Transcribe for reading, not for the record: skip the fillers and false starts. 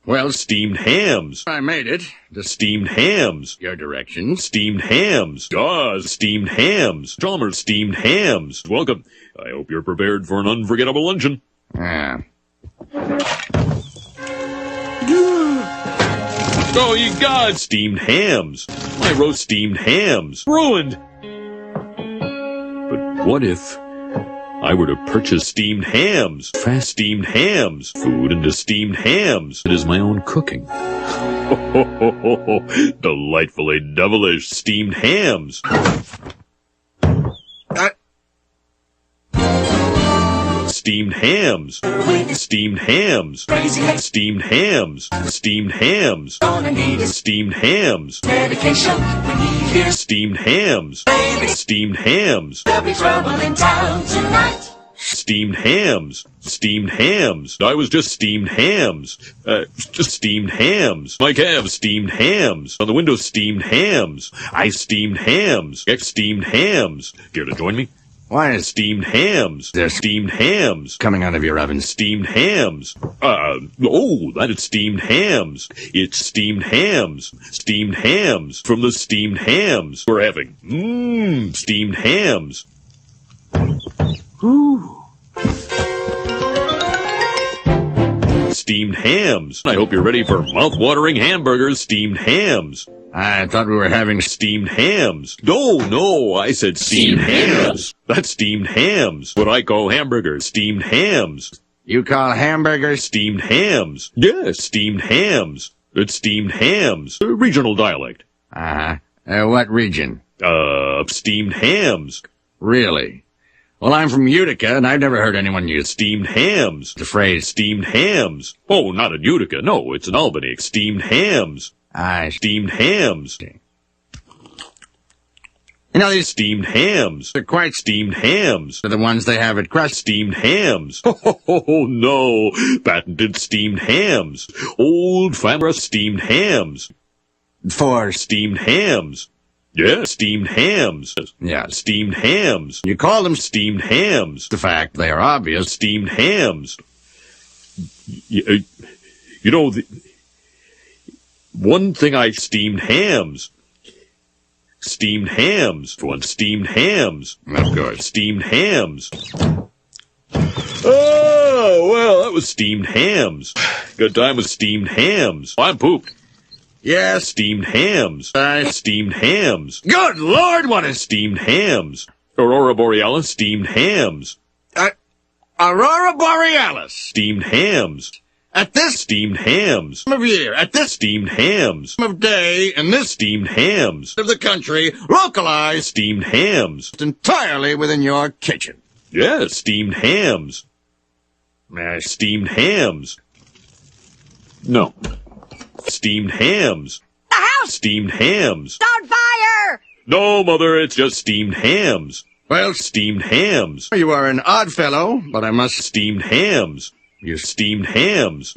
Well, steamed hams. I made it. The steamed hams. Your directions. Steamed hams. Dawes. Steamed hams. Chalmers. Steamed hams. Welcome. I hope you're prepared for an unforgettable luncheon. Ah. Oh, ye gods! Steamed hams. My roast steamed hams. Ruined! But what if I were to purchase steamed hams? Fast steamed hams. Food into steamed hams. It is my own cooking. Delightfully devilish steamed hams. Steamed hams. Steamed hams. Steamed hams. Steamed hams. Steamed hams. Medication when he hears Steamed hams. Steamed hams. there'll be trouble in town tonight. Steamed hams. Steamed hams. I was just steamed hams. Just steamed hams. My calves steamed hams. On the window steamed hams. I steamed hams. X steamed hams. Care to join me? Why is Steamed hams. There's Steamed hams. coming out of your oven? Steamed hams. That is steamed hams. It's steamed hams. Steamed hams from the steamed hams we're having. Steamed hams. Steamed hams. I hope you're ready for mouth-watering hamburgers. Steamed hams. I thought we were having Steamed hams. No, I said steamed hams. That's steamed hams. What I call hamburgers. Steamed hams. You call hamburgers? Steamed hams. Yes, steamed hams. It's steamed hams. Regional dialect. What region? Steamed hams. Really? Well, I'm from Utica, and I've never heard anyone use Steamed hams. the phrase. Steamed hams. Oh, not in Utica. No, it's in Albany. Steamed hams. Steamed hams. You know, these Steamed hams. are quite Steamed hams. the ones they have at Crust. Steamed hams. Oh, no. Patented steamed hams. Old family steamed hams. For Steamed hams. Yes, steamed hams. yeah, Steamed hams. you call them Steamed hams. the fact they are obvious. Steamed hams. You know, one thing I steamed hams. Steamed hams. One steamed hams. Of course. Steamed hams. Oh, well, that was steamed hams. Good time with steamed hams. I'm pooped. Yes. Steamed hams. Steamed hams. Good Lord, what is Steamed hams. Aurora Borealis. Steamed hams. Aurora Borealis? Steamed hams. At this Steamed hams. time of year, at this Steamed hams. time of day, in this Steamed hams. of the country, localized Steamed hams. entirely within your kitchen. Yes, steamed hams. Steamed hams. No. Steamed hams. The house Steamed hams. on fire! No, Mother, it's just steamed hams. Well, Steamed hams. you are an odd fellow, but I must Steamed hams. you Steamed hams.